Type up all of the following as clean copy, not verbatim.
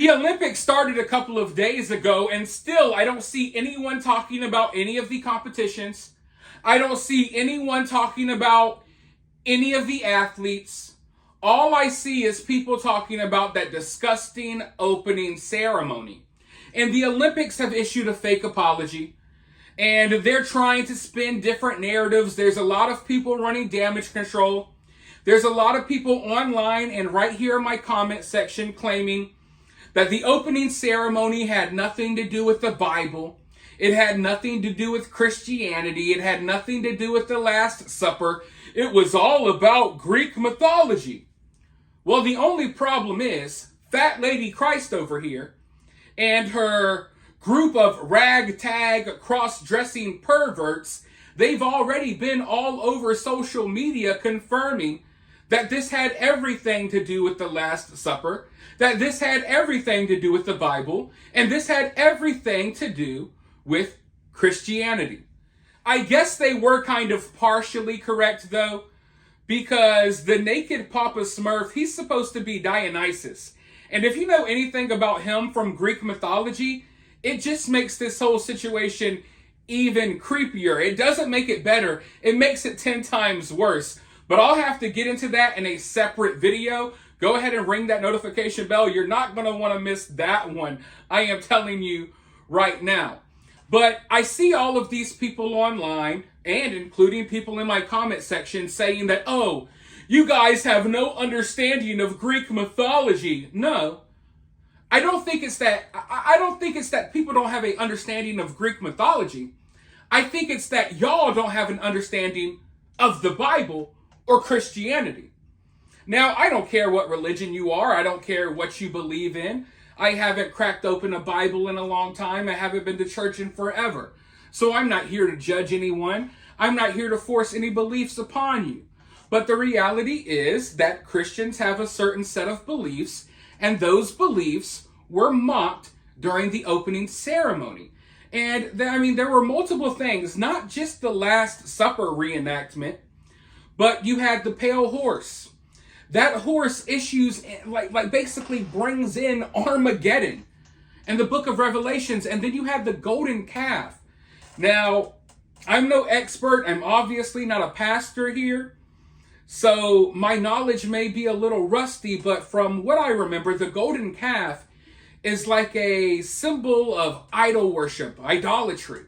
The Olympics started a couple of days ago, and still I don't see anyone talking about any of the competitions. I don't see anyone talking about any of the athletes. All I see is people talking about that disgusting opening ceremony. And the Olympics have issued a fake apology, and they're trying to spin different narratives. There's a lot of people running damage control. There's a lot of people online and right here in my comment section claiming that the opening ceremony had nothing to do with the Bible. It had nothing to do with Christianity. It had nothing to do with the Last Supper. It was all about Greek mythology. Well, the only problem is Fat Lady Christ over here and her group of ragtag cross-dressing perverts, they've already been all over social media confirming that this had everything to do with the Last Supper, that this had everything to do with the Bible, and this had everything to do with Christianity. I guess they were kind of partially correct, though, because the naked Papa Smurf, he's supposed to be Dionysus. And if you know anything about him from Greek mythology, it just makes this whole situation even creepier. It doesn't make it better. It makes it 10 times worse. But I'll have to get into that in a separate video. Go ahead and ring that notification bell. You're not going to want to miss that one. I am telling you right now. But I see all of these people online, and including people in my comment section, saying that, oh, you guys have no understanding of Greek mythology. No, I don't think it's that. I don't think it's that people don't have an understanding of Greek mythology. I think it's that y'all don't have an understanding of the Bible or Christianity. Now, I don't care what religion you are. I don't care what you believe in. I haven't cracked open a Bible in a long time. I haven't been to church in forever. So I'm not here to judge anyone. I'm not here to force any beliefs upon you. But the reality is that Christians have a certain set of beliefs, and those beliefs were mocked during the opening ceremony. And there were multiple things, not just the Last Supper reenactment, but you had the pale horse. That horse issues, basically brings in Armageddon and the book of Revelations. And then you have the golden calf. Now, I'm no expert. I'm obviously not a pastor here. So my knowledge may be a little rusty, but from what I remember, the golden calf is like a symbol of idol worship, idolatry.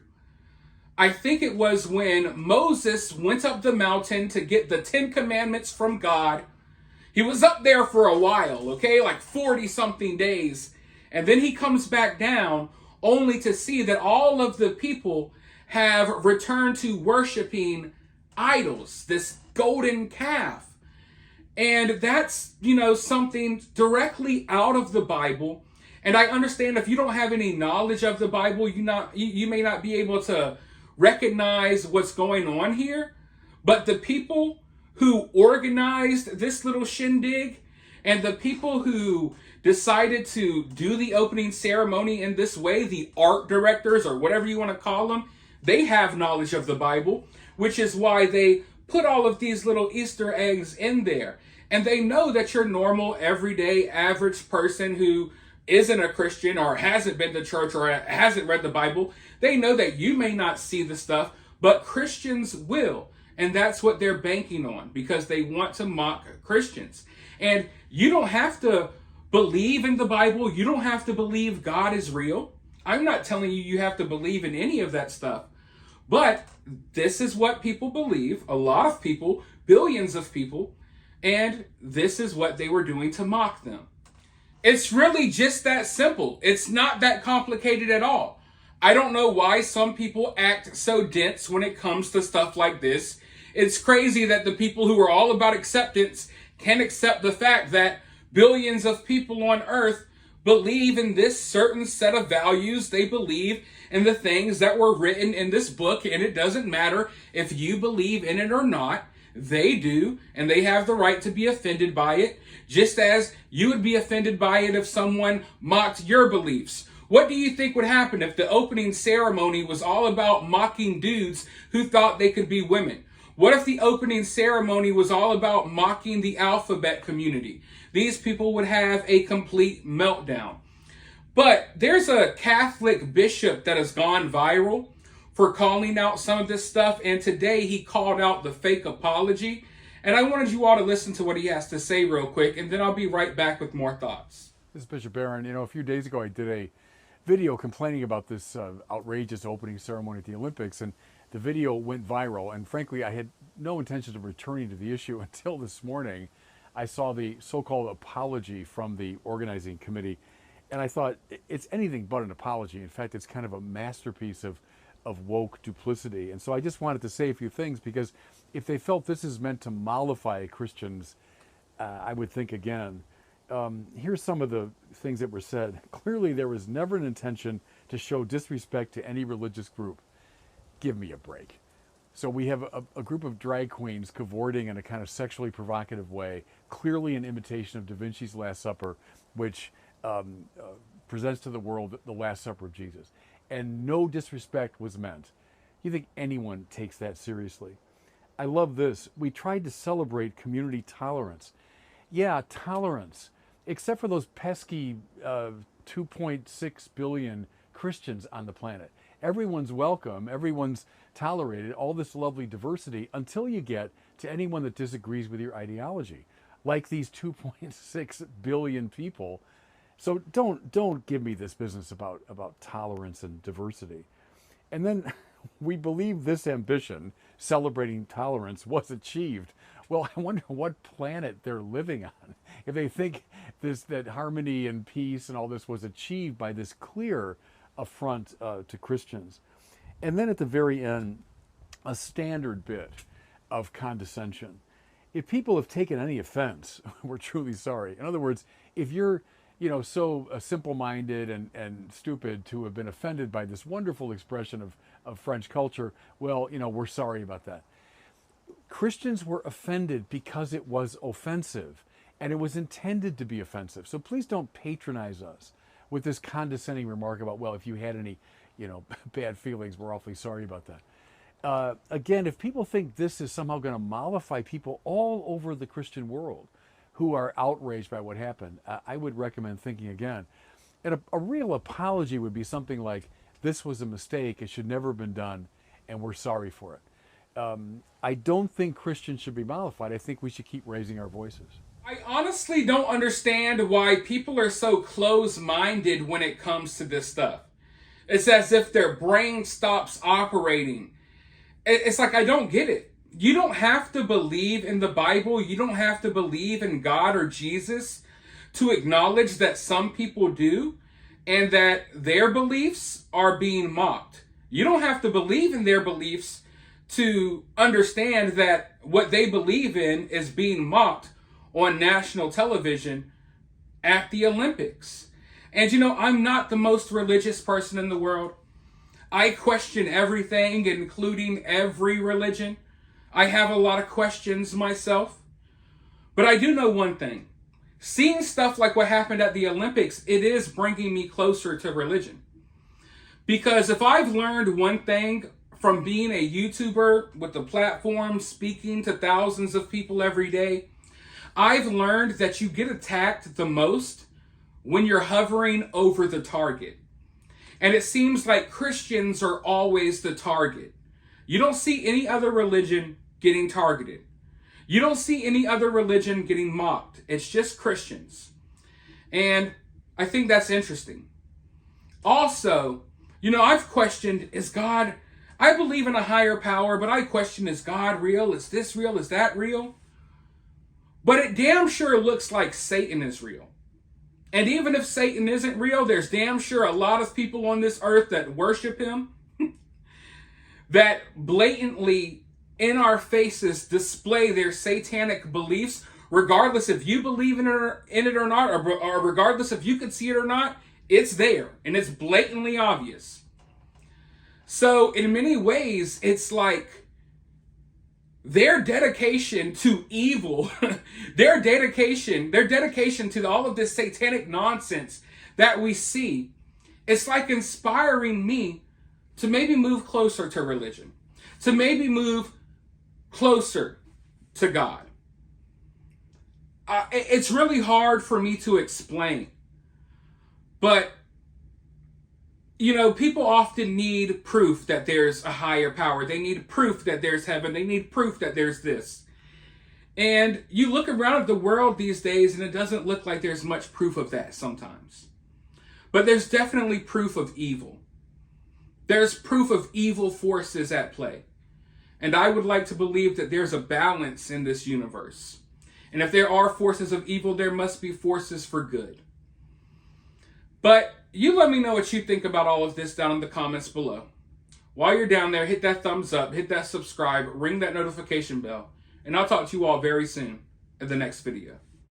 I think it was when Moses went up the mountain to get the 10 commandments from God. He was up there for a while, okay, like 40 something days. And then he comes back down only to see that all of the people have returned to worshiping idols, this golden calf. And that's, something directly out of the Bible. And I understand if you don't have any knowledge of the Bible, you may not be able to recognize what's going on here. But the people who organized this little shindig and the people who decided to do the opening ceremony in this way, the art directors or whatever you want to call them, they have knowledge of the Bible, which is why they put all of these little Easter eggs in there. And they know that your normal, everyday, average person who isn't a Christian or hasn't been to church or hasn't read the Bible, they know that you may not see the stuff, but Christians will. And that's what they're banking on because they want to mock Christians. And you don't have to believe in the Bible. You don't have to believe God is real. I'm not telling you you have to believe in any of that stuff. But this is what people believe. A lot of people, billions of people. And this is what they were doing to mock them. It's really just that simple. It's not that complicated at all. I don't know why some people act so dense when it comes to stuff like this. It's crazy that the people who are all about acceptance can't accept the fact that billions of people on earth believe in this certain set of values. They believe in the things that were written in this book, and it doesn't matter if you believe in it or not. They do, and they have the right to be offended by it, just as you would be offended by it if someone mocked your beliefs. What do you think would happen if the opening ceremony was all about mocking dudes who thought they could be women? What if the opening ceremony was all about mocking the alphabet community? These people would have a complete meltdown. But there's a Catholic bishop that has gone viral for calling out some of this stuff. And today he called out the fake apology. And I wanted you all to listen to what he has to say real quick. And then I'll be right back with more thoughts. This is Bishop Barron. A few days ago I did a video complaining about this outrageous opening ceremony at the Olympics. And the video went viral. And frankly, I had no intention of returning to the issue until this morning. I saw the so-called apology from the organizing committee. And I thought, it's anything but an apology. In fact, it's kind of a masterpiece of woke duplicity. And so I just wanted to say a few things, because if they felt this is meant to mollify Christians, I would think again. Here's some of the things that were said. Clearly, there was never an intention to show disrespect to any religious group. Give me a break. So we have a group of drag queens cavorting in a kind of sexually provocative way, clearly an imitation of Da Vinci's Last Supper, which presents to the world the Last Supper of Jesus. And no disrespect was meant. You think anyone takes that seriously? I love this. We tried to celebrate community tolerance. Yeah, tolerance. Except for those pesky 2.6 billion Christians on the planet. Everyone's welcome. Everyone's tolerated. All this lovely diversity until you get to anyone that disagrees with your ideology. Like these 2.6 billion people. So don't give me this business about tolerance and diversity. And then we believe this ambition, celebrating tolerance, was achieved. Well, I wonder what planet they're living on. If they think that harmony and peace and all this was achieved by this clear affront to Christians. And then at the very end, a standard bit of condescension. If people have taken any offense, we're truly sorry. In other words, if you're so simple-minded and stupid to have been offended by this wonderful expression of French culture, well, we're sorry about that. Christians were offended because it was offensive, and it was intended to be offensive. So please don't patronize us with this condescending remark about, well, if you had any, bad feelings, we're awfully sorry about that. Again, if people think this is somehow going to mollify people all over the Christian world who are outraged by what happened, I would recommend thinking again. And a real apology would be something like, this was a mistake, it should never have been done, and we're sorry for it. I don't think Christians should be mollified. I think we should keep raising our voices. I honestly don't understand why people are so close-minded when it comes to this stuff. It's as if their brain stops operating. It's like, I don't get it. You don't have to believe in the Bible. You don't have to believe in God or Jesus to acknowledge that some people do and that their beliefs are being mocked. You don't have to believe in their beliefs to understand that what they believe in is being mocked on national television at the Olympics. And I'm not the most religious person in the world. I question everything, including every religion. I have a lot of questions myself. But I do know one thing. Seeing stuff like what happened at the Olympics, it is bringing me closer to religion. Because if I've learned one thing from being a YouTuber with the platform, speaking to thousands of people every day, I've learned that you get attacked the most when you're hovering over the target. And it seems like Christians are always the target. You don't see any other religion getting targeted. You don't see any other religion getting mocked. It's just Christians. And I think that's interesting. Also, I've questioned, is God, I believe in a higher power, but I question, is God real? Is this real? Is that real? But it damn sure looks like Satan is real. And even if Satan isn't real, there's damn sure a lot of people on this earth that worship him, that blatantly in our faces display their satanic beliefs, regardless if you believe in it or not, or regardless if you can see it or not, it's there and it's blatantly obvious. So in many ways, it's like their dedication to evil, their dedication to all of this satanic nonsense that we see, it's like inspiring me to maybe move closer to religion, to maybe move closer to God. It's really hard for me to explain, but You know, people often need proof that there's a higher power. They need proof that there's heaven. They need proof that there's this. And you look around at the world these days, and it doesn't look like there's much proof of that sometimes. But there's definitely proof of evil. There's proof of evil forces at play. And I would like to believe that there's a balance in this universe. And if there are forces of evil, there must be forces for good. But you let me know what you think about all of this down in the comments below. While you're down there, hit that thumbs up, hit that subscribe, ring that notification bell. And I'll talk to you all very soon in the next video.